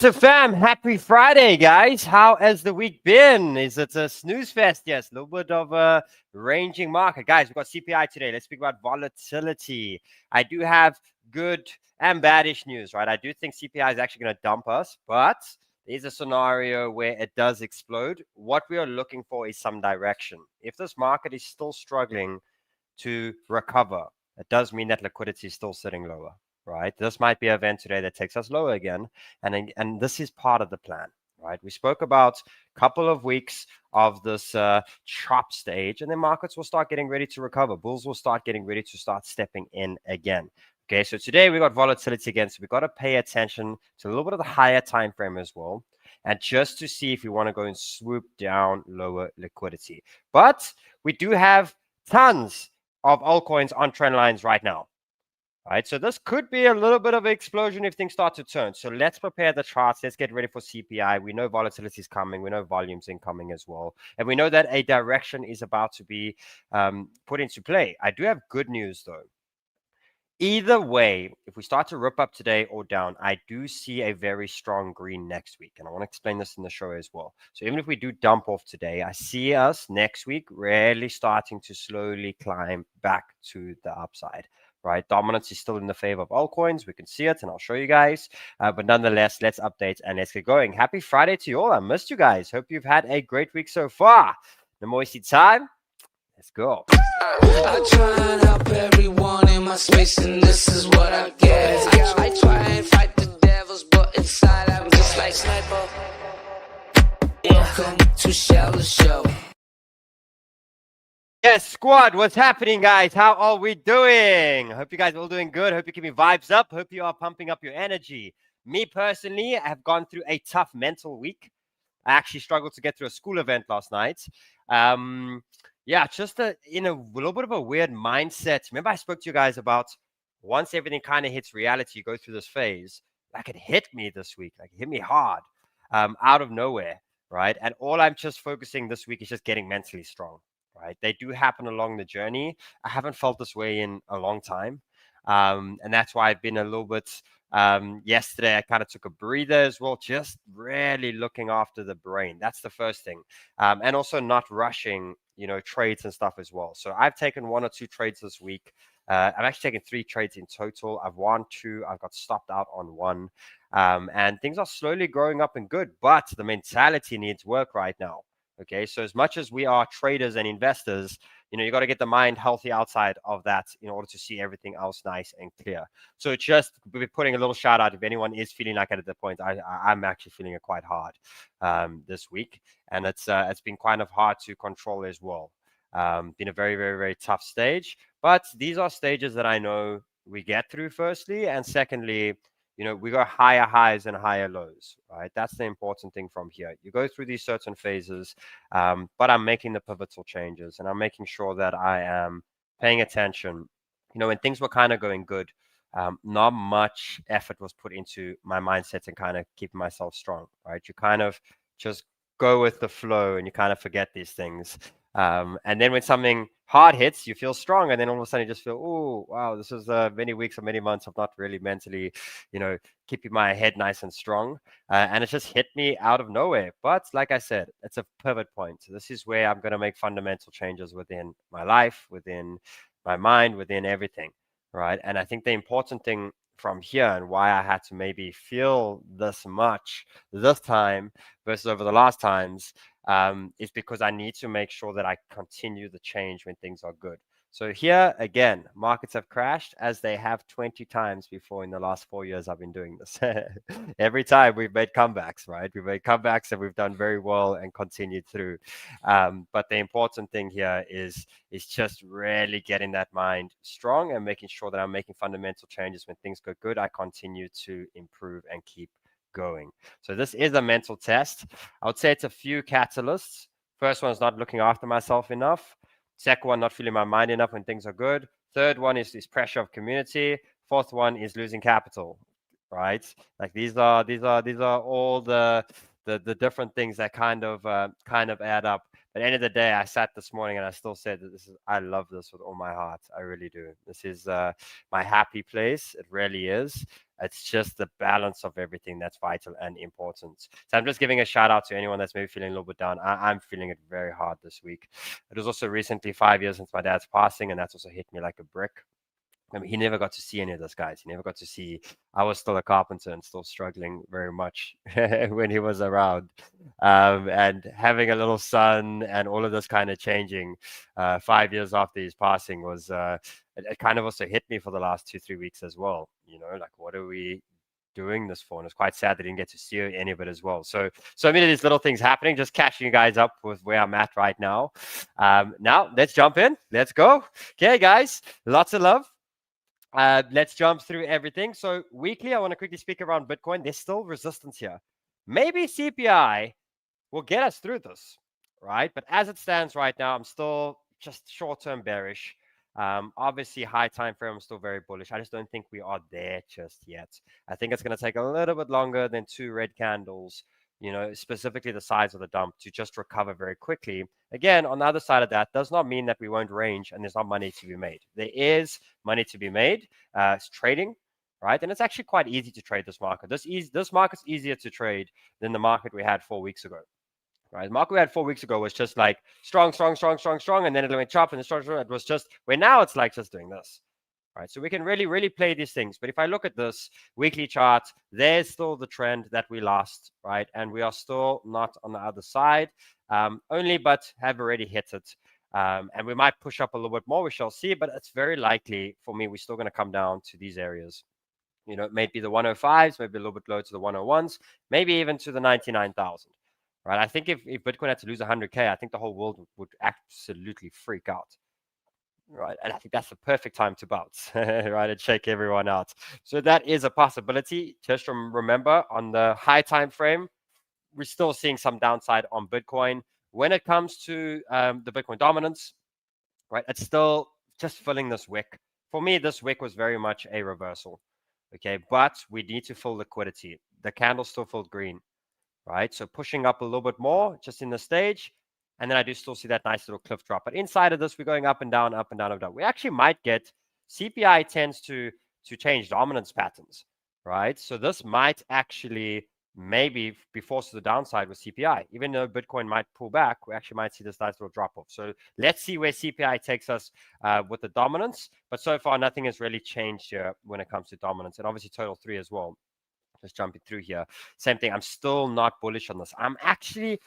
So fam, happy Friday, guys. How has the week been? Is it a snooze fest? Yes, a little bit of a ranging market. Guys, we've got CPI today. Let's speak about volatility. I do have good and baddish news, right? I do think CPI is actually going to dump us, but there's a scenario where it does explode. What we are looking for is some direction. If this market is still struggling to recover, it does mean that liquidity is still sitting lower. Right, this might be an event today that takes us lower again, and this is part of the plan. Right, we spoke about a couple of weeks of this chop stage, and then markets will start getting ready to recover. Bulls will start getting ready to start stepping in again. Okay, so today we got volatility again, so we've got to pay attention to a little bit of the higher time frame as well, and just to see if we want to go and swoop down lower liquidity. But we do have tons of altcoins on trend lines right now. Right, so this could be a little bit of an explosion if things start to turn. So let's prepare the charts. Let's get ready for CPI. We know volatility is coming. We know volumes incoming as well. And we know that a direction is about to be put into play. I do have good news, though. Either way, if we start to rip up today or down, I do see a very strong green next week. And I want to explain this in the show as well. So even if we do dump off today, I see us next week really starting to slowly climb back to the upside. Right, dominance is still in the favor of altcoins. We can see it, and I'll show you guys. But nonetheless, let's update and let's get going. Happy Friday to you all. I missed you guys. Hope you've had a great week so far. 𝗫𝗧𝗔𝗥 time. Let's go. I try and help everyone in my space, and this is what I get. I try and fight the devils, but inside I'm just like sniper. Welcome to Sheldon Show. Yes, squad, what's happening, guys? How are we doing? Hope you guys are all doing good. Hope you're keeping vibes up. Hope you are pumping up your energy. Me personally, I have gone through a tough mental week. I actually struggled to get through a school event last night. Yeah, just in a little bit of a weird mindset. Remember I spoke to you guys about once everything kind of hits reality, you go through this phase. Like it hit me this week. Like it hit me hard out of nowhere, right? And all I'm just focusing this week is just getting mentally strong. Right, they do happen along the journey. I haven't felt this way in a long time, and that's why I've been a little bit. Yesterday, I kind of took a breather as well, just really looking after the brain. That's the first thing, and also not rushing, trades and stuff as well. So I've taken 1 or 2 trades this week. I've actually taken 3 trades in total. I've won 2. I've got stopped out on 1, and things are slowly growing up and good. But the mentality needs work right now. Okay, so as much as we are traders and investors, you got to get the mind healthy outside of that in order to see everything else nice and clear. So just putting a little shout out if anyone is feeling like at the point, I'm actually feeling it quite hard this week, and it's been kind of hard to control as well. Been a very, very, very tough stage, but these are stages that I know we get through. Firstly, and secondly, we got higher highs and higher lows, right? That's the important thing from here. You go through these certain phases, but I'm making the pivotal changes, and I'm making sure that I am paying attention. When things were kind of going good, not much effort was put into my mindset and kind of keeping myself strong, right? You kind of just go with the flow, and you kind of forget these things. And then when something hard hits, you feel strong, and then all of a sudden you just feel, oh, wow, this is many weeks or many months of not really mentally, keeping my head nice and strong. And it just hit me out of nowhere. But like I said, it's a pivot point. So this is where I'm going to make fundamental changes within my life, within my mind, within everything, right? And I think the important thing from here, and why I had to maybe feel this much this time versus over the last times, is because I need to make sure that I continue the change when things are good. So here again, markets have crashed as they have 20 times before in the last 4 years I've been doing this. Every time we've made comebacks, right? We've made comebacks and we've done very well and continued through. But the important thing here is just really getting that mind strong and making sure that I'm making fundamental changes. When things go good, I continue to improve and keep going. So this is a mental test. I would say it's a few catalysts. First one is not looking after myself enough. Second one, not feeling my mind enough when things are good. Third one is this pressure of community. Fourth one is losing capital, right? Like these are all the different things that kind of add up. At the end of the day, I sat this morning and I still said that I love this with all my heart. I really do. This is my happy place. It really is. It's just the balance of everything that's vital and important. So I'm just giving a shout out to anyone that's maybe feeling a little bit down. I'm feeling it very hard this week. It was also recently 5 years since my dad's passing, and that's also hit me like a brick. I mean, he never got to see any of this, guys. He never got to see. I was still a carpenter and still struggling very much when he was around. And having a little son and all of this kind of changing 5 years after his passing was, it kind of also hit me for the last 2-3 weeks as well. You know, like, what are we doing this for? And it's quite sad that I didn't get to see any of it as well. So many of these little things happening, just catching you guys up with where I'm at right now. Now, let's jump in. Let's go. Okay, guys, lots of love. Let's jump through everything. So weekly, I want to quickly speak around Bitcoin. There's still resistance here. Maybe CPI will get us through this, right? But as it stands right now, I'm still just short-term bearish. Obviously, high time frame, I'm still very bullish. I just don't think we are there just yet. I think it's going to take a little bit longer than 2 red candles, you know, specifically the size of the dump, to just recover very quickly. Again, on the other side of that, does not mean that we won't range and there's not money to be made. There is money to be made. It's trading, right? And it's actually quite easy to trade this market. This market's easier to trade than the market we had 4 weeks ago. Right, the market we had 4 weeks ago was just like strong, and then it went chop and strong. It was just where now it's like just doing this. Right, so we can really play these things. But if I look at this weekly chart, there's still the trend that we lost, right? And we are still not on the other side, only but have already hit it. And we might push up a little bit more. We shall see, but it's very likely for me we're still going to come down to these areas. You know, maybe the 105s, maybe a little bit low to the 101s, maybe even to the 99,000. Right, I think if Bitcoin had to lose 100K, I think the whole world would absolutely freak out. Right, and I think that's the perfect time to bounce, right, and shake everyone out. So that is a possibility. Just remember, on the high time frame, we're still seeing some downside on Bitcoin. When it comes to the Bitcoin dominance, right, it's still just filling this wick. For me, this wick was very much a reversal. Okay, but we need to fill liquidity. The candle still filled green. Right, so pushing up a little bit more just in the stage, and then I do still see that nice little cliff drop. But inside of this, we're going up and down, up and down, up and down. We actually might get, CPI tends to change dominance patterns, right? So this might actually maybe be forced to the downside with CPI. Even though Bitcoin might pull back, we actually might see this nice little drop off. So let's see where CPI takes us with the dominance. But so far, nothing has really changed here when it comes to dominance, and obviously total 3 as well. Just jumping through here. Same thing. I'm still not bullish on this. I'm actually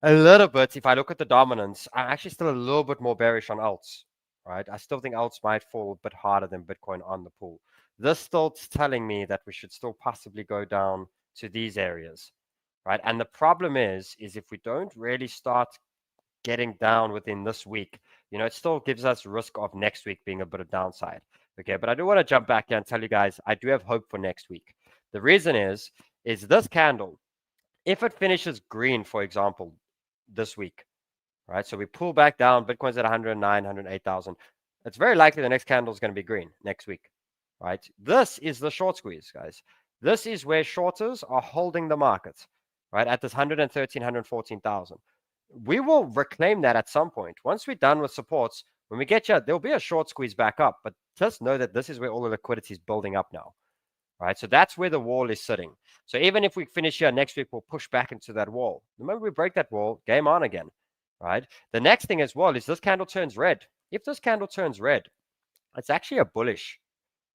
a little bit, if I look at the dominance, I'm actually still a little bit more bearish on alts, right? I still think alts might fall a bit harder than Bitcoin on the pool. This still telling me that we should still possibly go down to these areas, right? And the problem is if we don't really start getting down within this week, you know, it still gives us risk of next week being a bit of downside. Okay, but I do want to jump back here and tell you guys, I do have hope for next week. The reason is this candle, if it finishes green, for example, this week, right? So we pull back down, Bitcoin's at 109, 108,000. It's very likely the next candle is going to be green next week, right? This is the short squeeze, guys. This is where shorters are holding the market, right? At this 113, 114,000. We will reclaim that at some point. Once we're done with supports, when we get here, there'll be a short squeeze back up, but just know that this is where all the liquidity is building up now. Right, so that's where the wall is sitting. So even if we finish here next week, we'll push back into that wall. The moment we break that wall, game on again. Right. The next thing as well is this candle turns red. If this candle turns red, it's actually a bullish.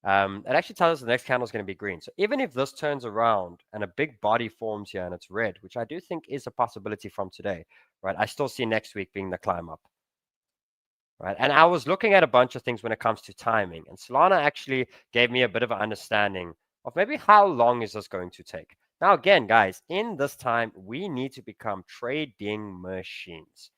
It actually tells us the next candle is going to be green. So even if this turns around and a big body forms here and it's red, which I do think is a possibility from today, right? I still see next week being the climb up. Right, and I was looking at a bunch of things when it comes to timing, and Solana actually gave me a bit of an understanding of maybe how long is this going to take. Now, again, guys, in this time, we need to become trading machines,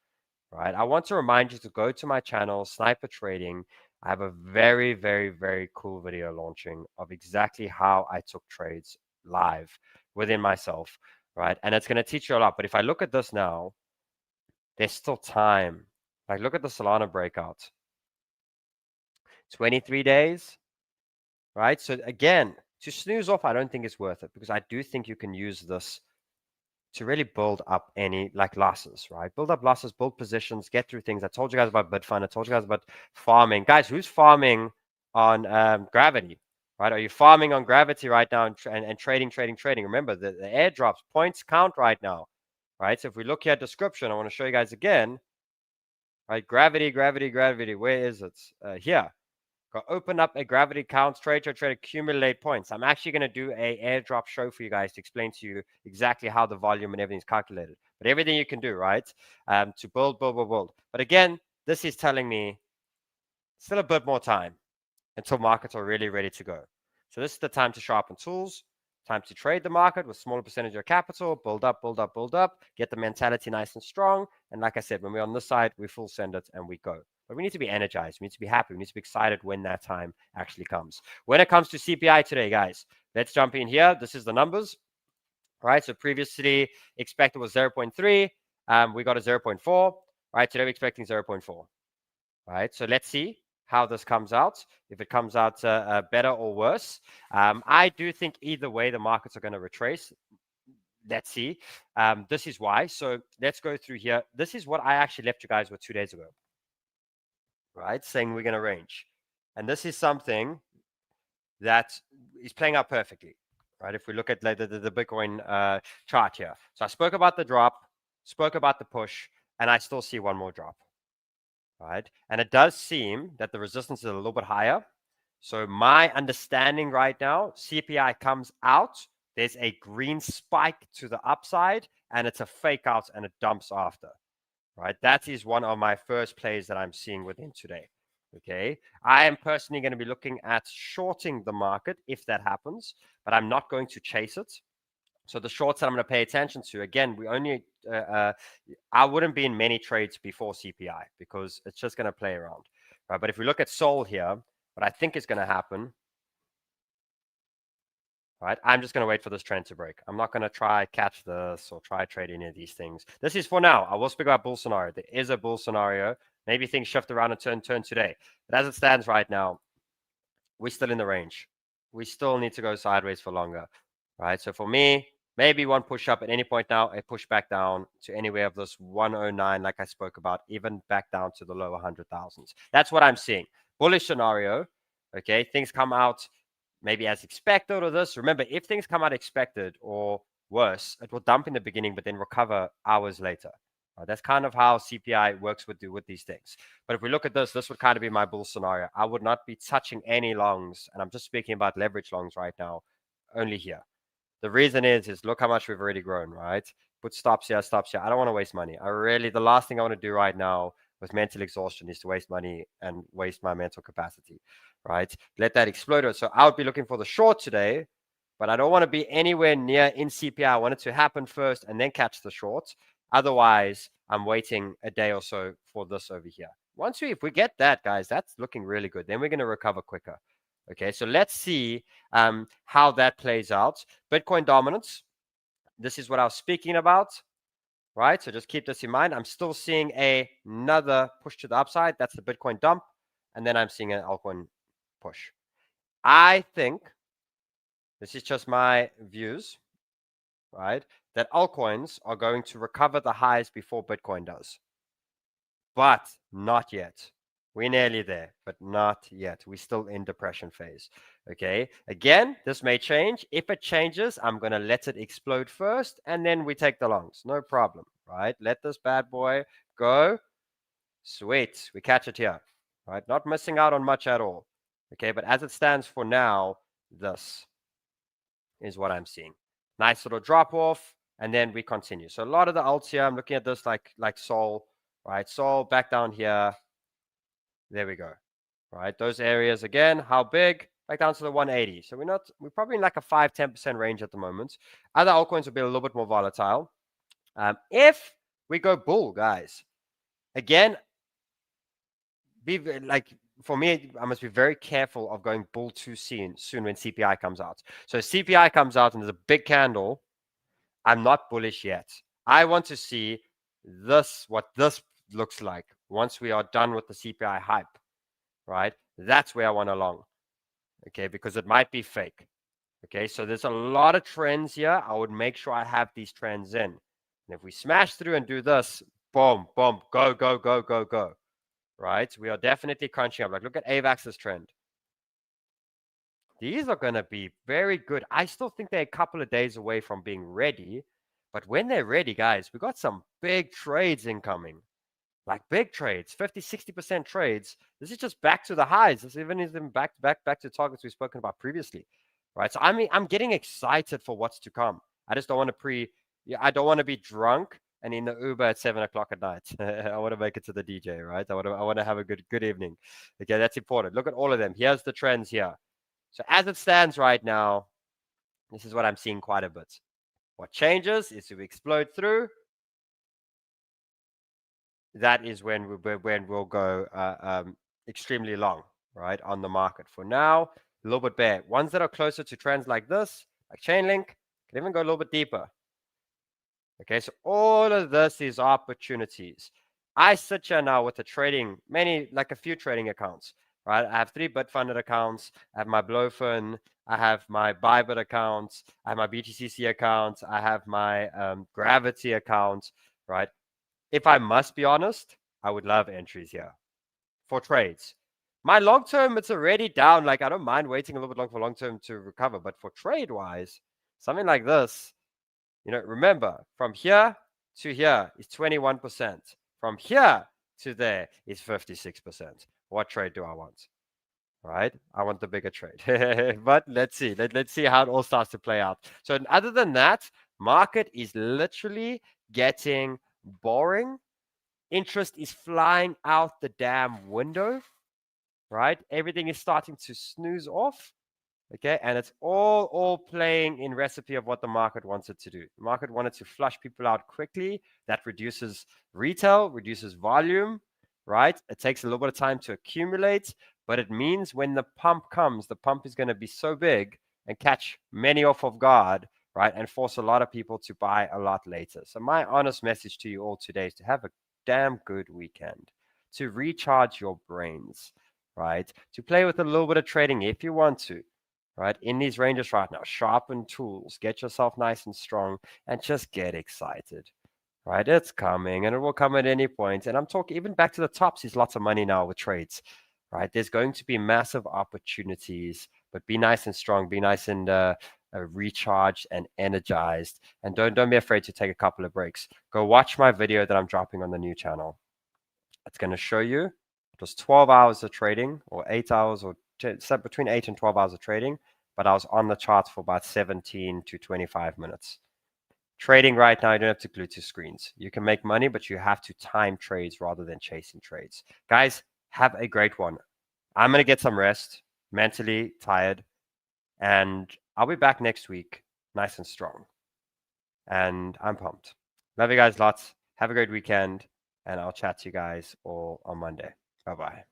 right? I want to remind you to go to my channel, Sniper Trading. I have a very, very, very cool video launching of exactly how I took trades live within myself, right? And it's going to teach you a lot. But if I look at this now, there's still time. Like, look at the Solana breakout. 23 days, right? So again, to snooze off, I don't think it's worth it, because I do think you can use this to really build up any like losses, right? Build up losses, build positions, get through things. I told you guys about Bitfund. I told you guys about farming. Guys, who's farming on Gravity, right? Are you farming on gravity right now and trading? Remember, the airdrops points count right now, right? So if we look here at description, I want to show you guys again, right? Gravity, where is it? Here. Go open up a gravity counts trade, accumulate points. I'm actually going to do a airdrop show for you guys to explain to you exactly how the volume and everything is calculated. But everything you can do, right? To build. But again, this is telling me still a bit more time until markets are really ready to go. So this is the time to sharpen tools, time to trade the market with smaller percentage of capital, build up, get the mentality nice and strong. And like I said, when we're on this side, we full send it and we go. But we need to be energized. We need to be happy. We need to be excited when that time actually comes. When it comes to CPI today, guys, let's jump in here. This is the numbers, right? So previously expected was 0.3. We got a 0.4, right? Today we're expecting 0.4, right? So let's see how this comes out, if it comes out better or worse. I do think either way, the markets are going to retrace. Let's see. This is why. So let's go through here. This is what I actually left you guys with 2 days ago, right? Saying we're going to range. And this is something that is playing out perfectly, right? If we look at the Bitcoin chart here. So I spoke about the drop, spoke about the push, and I still see one more drop, right? And it does seem that the resistance is a little bit higher. So my understanding right now, CPI comes out, there's a green spike to the upside, and it's a fake out and it dumps after, right? That is one of my first plays that I'm seeing within today. Okay, I am personally going to be looking at shorting the market if that happens, but I'm not going to chase it. So the shorts that I'm going to pay attention to, again, we only, I wouldn't be in many trades before CPI because it's just going to play around, right? But if we look at Sol here, what I think is going to happen, right? I'm just going to wait for this trend to break. I'm not going to try catch this or try trade any of these things. This is for now. I will speak about bull scenario. There is a bull scenario. Maybe things shift around and turn today. But as it stands right now, we're still in the range. We still need to go sideways for longer, right? So for me, maybe one push up at any point now, a push back down to anywhere of this 109, like I spoke about, even back down to the lower 100,000s. That's what I'm seeing. Bullish scenario, okay? Things come out maybe as expected or this. Remember, if things come out expected or worse, it will dump in the beginning, but then recover hours later. That's kind of how CPI works with these things. But if we look at this, this would kind of be my bull scenario. I would not be touching any longs, and I'm just speaking about leverage longs right now, only here. The reason is look how much we've already grown, right? Put stops here. I don't want to waste money. The last thing I want to do right now with mental exhaustion is to waste money and waste my mental capacity, right? Let that explode. So I would be looking for the short today, but I don't want to be anywhere near in CPI. I want it to happen first and then catch the short. Otherwise, I'm waiting a day or so for this over here. If we get that, guys, that's looking really good. Then we're going to recover quicker. Okay, so let's see how that plays out. Bitcoin dominance. This is what I was speaking about, right? So just keep this in mind. I'm still seeing another push to the upside. That's the Bitcoin dump. And then I'm seeing an altcoin push. I think, this is just my views, right, that altcoins are going to recover the highs before Bitcoin does. But not yet. We're nearly there, but not yet. We're still in depression phase. Okay. Again, this may change. If it changes, I'm going to let it explode first, and then we take the longs. No problem, right? Let this bad boy go. Sweet. We catch it here, right? Not missing out on much at all. Okay. But as it stands for now, this is what I'm seeing. Nice little drop off, and then we continue. So a lot of the alts here, I'm looking at this like Sol, right? Sol back down here. There we go, right? Those areas again, how big? Back down to the 180. So we're probably in like a 5-10% range at the moment. Other altcoins will be a little bit more volatile. If we go bull, guys, again, for me, I must be very careful of going bull too soon when CPI comes out. So CPI comes out and there's a big candle. I'm not bullish yet. I want to see what this looks like once we are done with the CPI hype, right? That's where I want to long, okay, because it might be fake. Okay, so there's a lot of trends here. I would make sure I have these trends in. And if we smash through and do this, boom, boom, go, right? We are definitely crunching up. Like, look at AVAX's trend. These are going to be very good. I still think they're a couple of days away from being ready. But when they're ready, guys, we got some big trades incoming. Like big trades, 50, 60% trades. This is just back to the highs. This even is back to targets we've spoken about previously, right? So I mean, I'm getting excited for what's to come. I just don't want to I don't want to be drunk and in the Uber at 7 o'clock at night. I want to make it to the DJ, right? I want to have a good evening. Okay, that's important. Look at all of them. Here's the trends here. So as it stands right now, this is what I'm seeing quite a bit. What changes is if we explode through, that is when we'll go extremely long, right, on the market. For now, a little bit bear. Ones that are closer to trends like this, like Chainlink, can even go a little bit deeper. Okay, so all of this is opportunities. I sit here now with a like a few trading accounts, right? I have 3 Bitfunded accounts. I have my Blowfin. I have my Bybit accounts. I have my BTCC accounts. I have my Gravity account, right? If I must be honest, I would love entries here for trades. My long term, it's already down. Like, I don't mind waiting a little bit long for long term to recover. But for trade wise, something like this, you know, remember, from here to here is 21%. From here to there is 56%. What trade do I want? Right? I want the bigger trade. But let's see. Let's see how it all starts to play out. So other than that, market is literally getting boring. Interest is flying out the damn window, right? Everything is starting to snooze off. Okay, and it's all playing in recipe of what the market wants it to do. The market wanted to flush people out quickly. That reduces retail, reduces volume, right? It takes a little bit of time to accumulate, but it means when the pump comes, the pump is going to be so big and catch many off guard, right? And force a lot of people to buy a lot later. So my honest message to you all today is to have a damn good weekend, to recharge your brains, right? To play with a little bit of trading if you want to. Right, in these ranges right now, sharpen tools, get yourself nice and strong, and just get excited. Right, it's coming, and it will come at any point. And I'm talking even back to the tops. There's lots of money now with trades. Right, there's going to be massive opportunities, but be nice and strong, be nice and recharged and energized, and don't be afraid to take a couple of breaks. Go watch my video that I'm dropping on the new channel. It's going to show you. It was 12 hours of trading, or 8 hours, or between 8 and 12 hours of trading, but I was on the charts for about 17 to 25 minutes. Trading right now, you don't have to glue to screens. You can make money, but you have to time trades rather than chasing trades. Guys, have a great one. I'm going to get some rest, mentally tired, and I'll be back next week, nice and strong. And I'm pumped. Love you guys lots. Have a great weekend, and I'll chat to you guys all on Monday. Bye-bye.